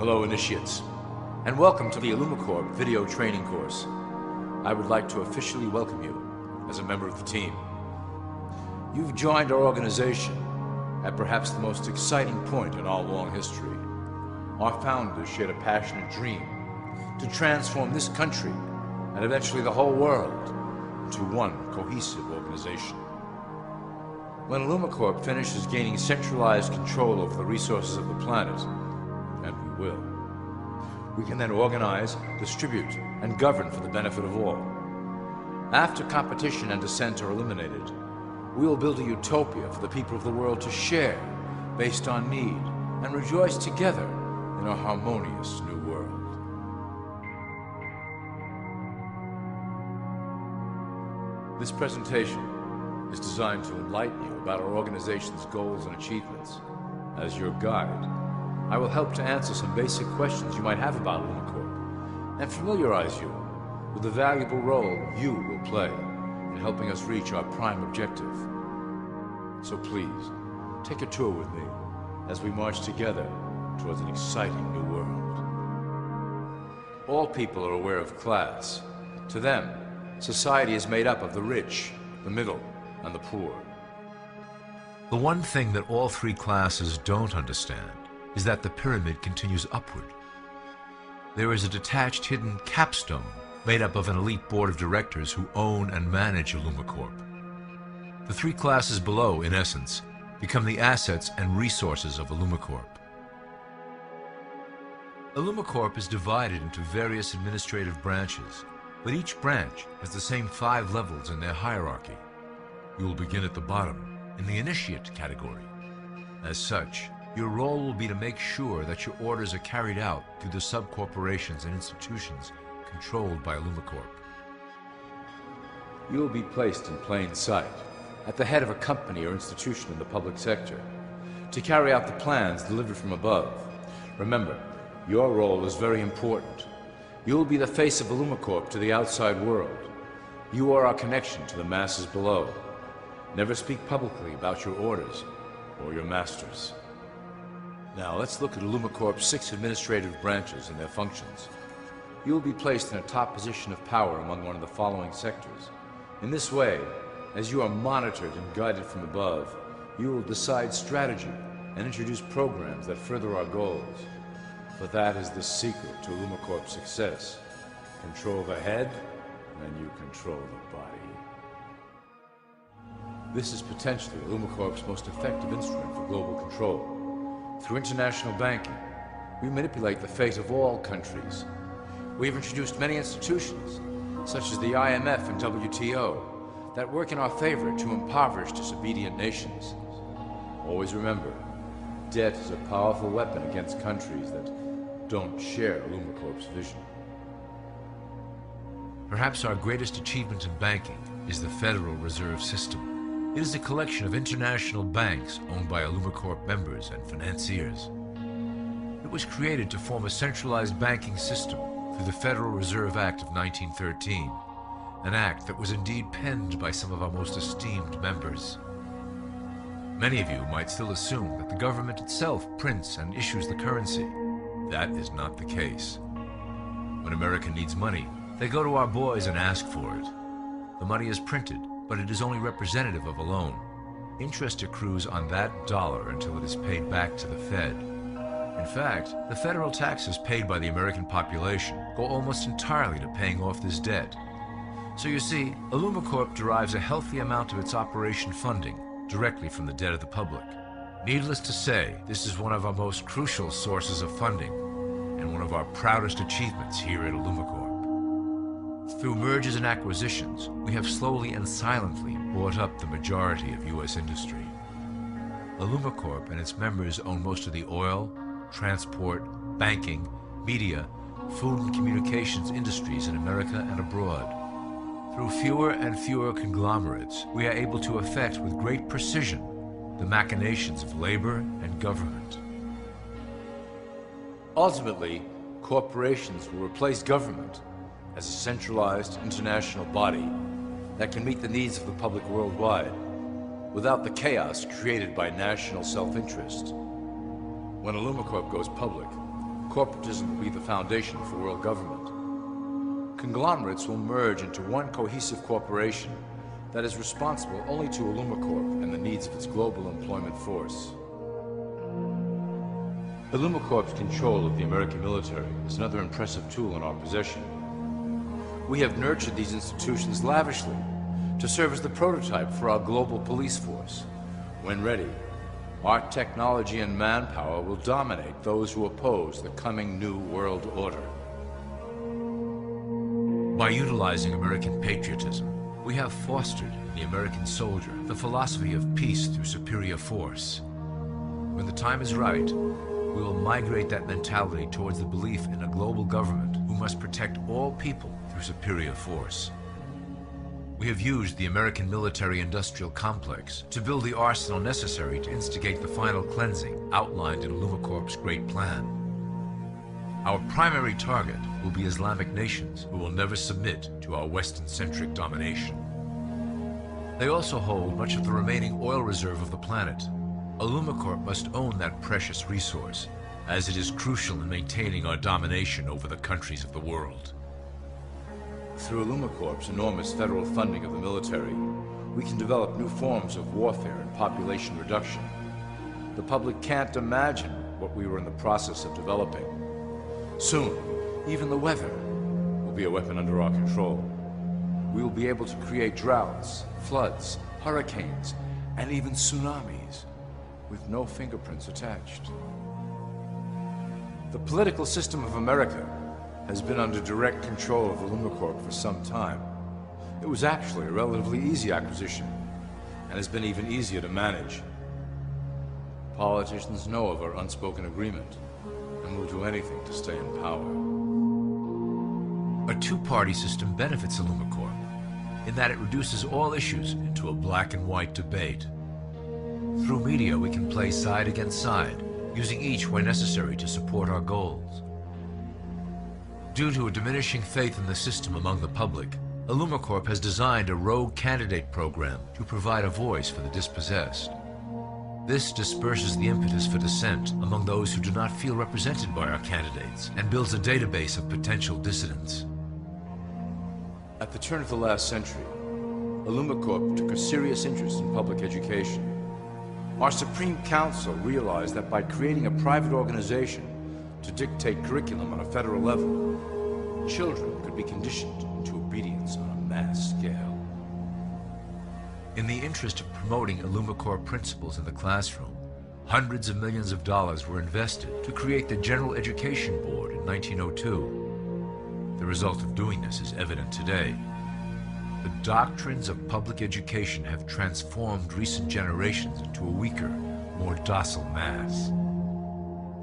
Hello, initiates, and welcome to the Illumicorp video training course. I would like to officially welcome you as a member of the team. You've joined our organization at perhaps the most exciting point in our long history. Our founders shared a passionate dream to transform this country and eventually the whole world into one cohesive organization. When Illumicorp finishes gaining centralized control over the resources of the planet, and we will, we can then organize, distribute, and govern for the benefit of all. After competition and dissent are eliminated, we will build a utopia for the people of the world to share based on need and rejoice together in a harmonious new world. This presentation is designed to enlighten you about our organization's goals and achievements. As your guide, I will help to answer some basic questions you might have about Illumicorp and familiarize you with the valuable role you will play in helping us reach our prime objective. So please, take a tour with me as we march together towards an exciting new world. All people are aware of class. To them, society is made up of the rich, the middle, and the poor. The one thing that all three classes don't understand is that the pyramid continues upward. There is a detached hidden capstone made up of an elite board of directors who own and manage Illumicorp. The three classes below, in essence, become the assets and resources of Illumicorp. Illumicorp is divided into various administrative branches, but each branch has the same 5 levels in their hierarchy. You will begin at the bottom, in the initiate category. As such, your role will be to make sure that your orders are carried out through the sub-corporations and institutions controlled by Illumicorp. You will be placed in plain sight, at the head of a company or institution in the public sector, to carry out the plans delivered from above. Remember, your role is very important. You will be the face of Illumicorp to the outside world. You are our connection to the masses below. Never speak publicly about your orders or your masters. Now let's look at Illumicorp's 6 administrative branches and their functions. You will be placed in a top position of power among one of the following sectors. In this way, as you are monitored and guided from above, you will decide strategy and introduce programs that further our goals. For that is the secret to Illumicorp's success. Control the head, and you control the body. This is potentially Illumicorp's most effective instrument for global control. Through international banking, we manipulate the fate of all countries. We have introduced many institutions, such as the IMF and WTO, that work in our favor to impoverish disobedient nations. Always remember, debt is a powerful weapon against countries that don't share Illumicorp's vision. Perhaps our greatest achievement in banking is the Federal Reserve System. It is a collection of international banks owned by Illumicorp members and financiers. It was created to form a centralized banking system through the Federal Reserve Act of 1913, an act that was indeed penned by some of our most esteemed members. Many of you might still assume that the government itself prints and issues the currency. That is not the case. When America needs money, they go to our boys and ask for it. The money is printed, but it is only representative of a loan. Interest accrues on that dollar until it is paid back to the Fed. In fact, the federal taxes paid by the American population go almost entirely to paying off this debt. So you see, Illumicorp derives a healthy amount of its operation funding directly from the debt of the public. Needless to say, this is one of our most crucial sources of funding and one of our proudest achievements here at Illumicorp. Through mergers and acquisitions, we have slowly and silently bought up the majority of U.S. industry. Illumicorp and its members own most of the oil, transport, banking, media, food and communications industries in America and abroad. Through fewer and fewer conglomerates, we are able to effect with great precision the machinations of labor and government. Ultimately, corporations will replace government as a centralized international body that can meet the needs of the public worldwide without the chaos created by national self-interest. When Illumicorp goes public, Corporatism will be the foundation for world government. Conglomerates will merge into one cohesive corporation that is responsible only to Illumicorp and the needs of its global employment force. Illumicorp's control of the American military is another impressive tool in our possession. We have nurtured these institutions lavishly to serve as the prototype for our global police force. When ready, our technology and manpower will dominate those who oppose the coming new world order. By utilizing American patriotism, we have fostered in the American soldier the philosophy of peace through superior force. When the time is right, we will migrate that mentality towards the belief in a global government who must protect all people through superior force. We have used the American military-industrial complex to build the arsenal necessary to instigate the final cleansing outlined in Illumicorp's Great Plan. Our primary target will be Islamic nations who will never submit to our Western-centric domination. They also hold much of the remaining oil reserve of the planet. Illumicorp must own that precious resource, as it is crucial in maintaining our domination over the countries of the world. Through Illumicorp's enormous federal funding of the military, we can develop new forms of warfare and population reduction. The public can't imagine what we were in the process of developing. Soon, even the weather will be a weapon under our control. We will be able to create droughts, floods, hurricanes, and even tsunamis with no fingerprints attached. The political system of America has been under direct control of Illumicorp for some time. It was actually a relatively easy acquisition, and has been even easier to manage. Politicians know of our unspoken agreement, and will do anything to stay in power. A two-party system benefits Illumicorp, in that it reduces all issues into a black and white debate. Through media, we can play side against side, using each where necessary to support our goals. Due to a diminishing faith in the system among the public, Illumicorp has designed a rogue candidate program to provide a voice for the dispossessed. This disperses the impetus for dissent among those who do not feel represented by our candidates and builds a database of potential dissidents. At the turn of the last century, Illumicorp took a serious interest in public education. Our Supreme Council realized that by creating a private organization to dictate curriculum on a federal level, children could be conditioned into obedience on a mass scale. In the interest of promoting Illumicorp principles in the classroom, hundreds of millions of dollars were invested to create the General Education Board in 1902. The result of doing this is evident today. The doctrines of public education have transformed recent generations into a weaker, more docile mass.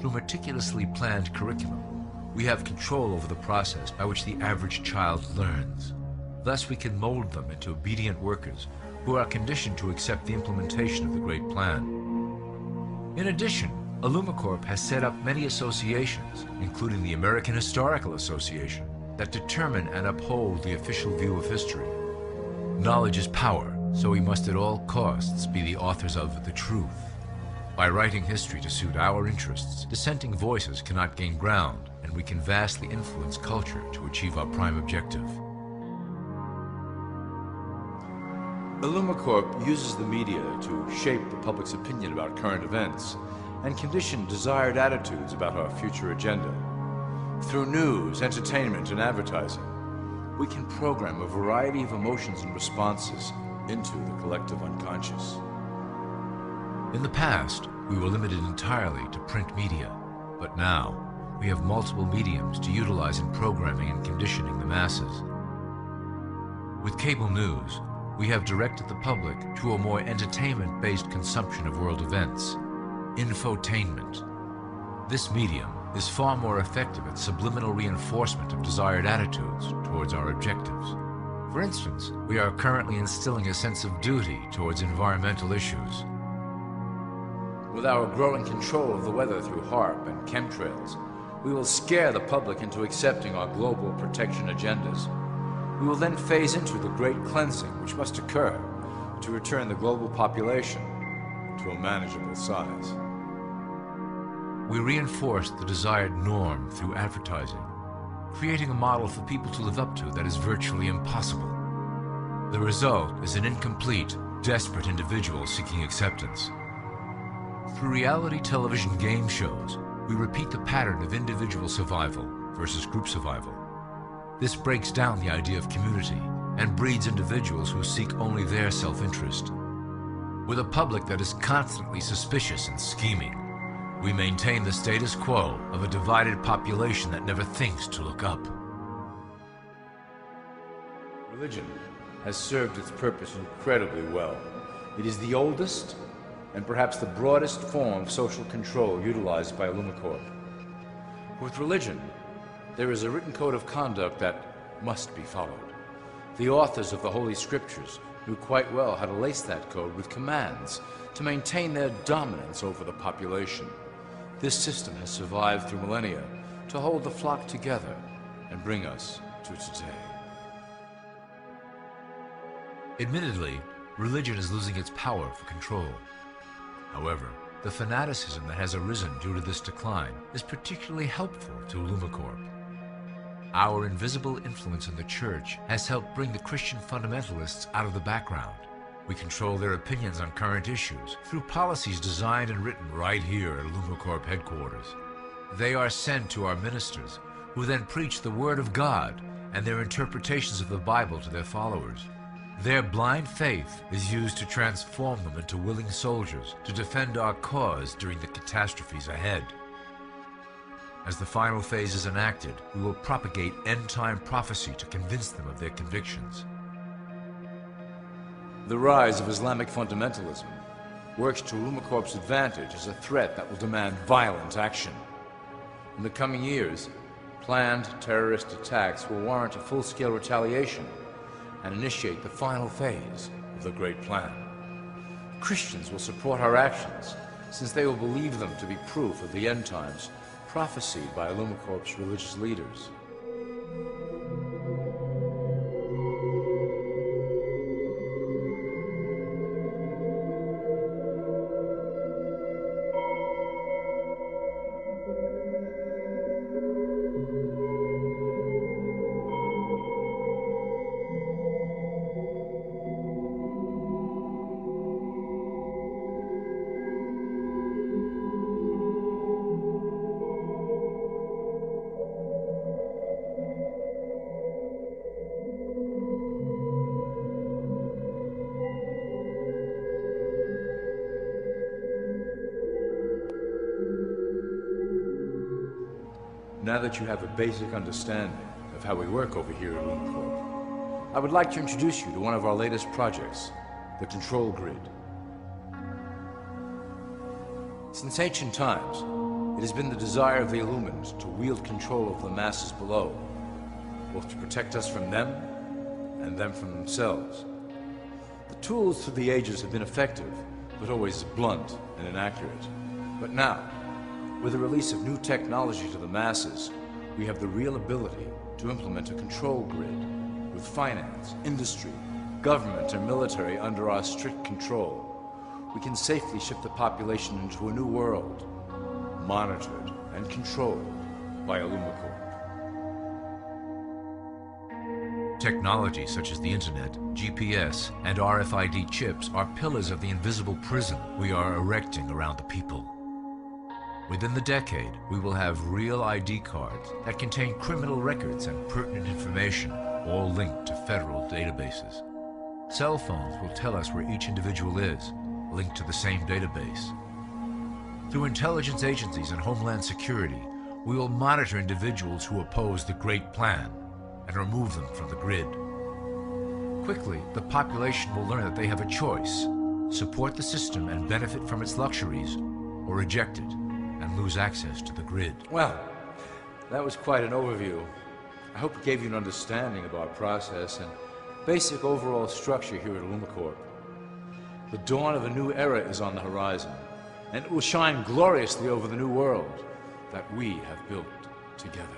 Through meticulously planned curriculum, we have control over the process by which the average child learns. Thus, we can mold them into obedient workers who are conditioned to accept the implementation of the Great Plan. In addition, Illumicorp has set up many associations, including the American Historical Association, that determine and uphold the official view of history. Knowledge is power, so we must at all costs be the authors of the truth. By writing history to suit our interests, dissenting voices cannot gain ground, and we can vastly influence culture to achieve our prime objective. Illumicorp uses the media to shape the public's opinion about current events and condition desired attitudes about our future agenda. Through news, entertainment, and advertising, we can program a variety of emotions and responses into the collective unconscious. In the past, we were limited entirely to print media, but now we have multiple mediums to utilize in programming and conditioning the masses. With cable news, we have directed the public to a more entertainment-based consumption of world events, infotainment. This medium is far more effective at subliminal reinforcement of desired attitudes towards our objectives. For instance, we are currently instilling a sense of duty towards environmental issues. With our growing control of the weather through HAARP and chemtrails, we will scare the public into accepting our global protection agendas. We will then phase into the great cleansing which must occur to return the global population to a manageable size. We reinforce the desired norm through advertising, creating a model for people to live up to that is virtually impossible. The result is an incomplete, desperate individual seeking acceptance. Through reality television game shows, we repeat the pattern of individual survival versus group survival. This breaks down the idea of community and breeds individuals who seek only their self-interest. With a public that is constantly suspicious and scheming, we maintain the status quo of a divided population that never thinks to look up. Religion has served its purpose incredibly well. It is the oldest and perhaps the broadest form of social control utilized by Illumicorp. With religion, there is a written code of conduct that must be followed. The authors of the Holy Scriptures knew quite well how to lace that code with commands to maintain their dominance over the population. This system has survived through millennia to hold the flock together and bring us to today. Admittedly, religion is losing its power for control. However, the fanaticism that has arisen due to this decline is particularly helpful to Illumicorp. Our invisible influence in the Church has helped bring the Christian fundamentalists out of the background. We control their opinions on current issues through policies designed and written right here at Illumicorp headquarters. They are sent to our ministers, who then preach the Word of God and their interpretations of the Bible to their followers. Their blind faith is used to transform them into willing soldiers to defend our cause during the catastrophes ahead. As the final phase is enacted, we will propagate end-time prophecy to convince them of their convictions. The rise of Islamic fundamentalism works to Illumicorp's advantage as a threat that will demand violent action. In the coming years, planned terrorist attacks will warrant a full-scale retaliation and initiate the final phase of the Great Plan. Christians will support our actions, since they will believe them to be proof of the end times prophesied by Illumicorp's religious leaders. Now that you have a basic understanding of how we work over here at Illumicorp, I would like to introduce you to one of our latest projects, the Control Grid. Since ancient times, it has been the desire of the Illumined to wield control of the masses below, both to protect us from them and them from themselves. The tools through the ages have been effective, but always blunt and inaccurate. But now, with the release of new technology to the masses, we have the real ability to implement a control grid with finance, industry, government, and military under our strict control. We can safely shift the population into a new world, monitored and controlled by Illumicorp. Technology such as the Internet, GPS, and RFID chips are pillars of the invisible prison we are erecting around the people. Within the decade, we will have real ID cards that contain criminal records and pertinent information, all linked to federal databases. Cell phones will tell us where each individual is, linked to the same database. Through intelligence agencies and Homeland Security, we will monitor individuals who oppose the Great Plan and remove them from the grid. Quickly, the population will learn that they have a choice: support the system and benefit from its luxuries, or reject it and lose access to the grid. Well, that was quite an overview. I hope it gave you an understanding of our process and basic overall structure here at Illumicorp. The dawn of a new era is on the horizon, and it will shine gloriously over the new world that we have built together.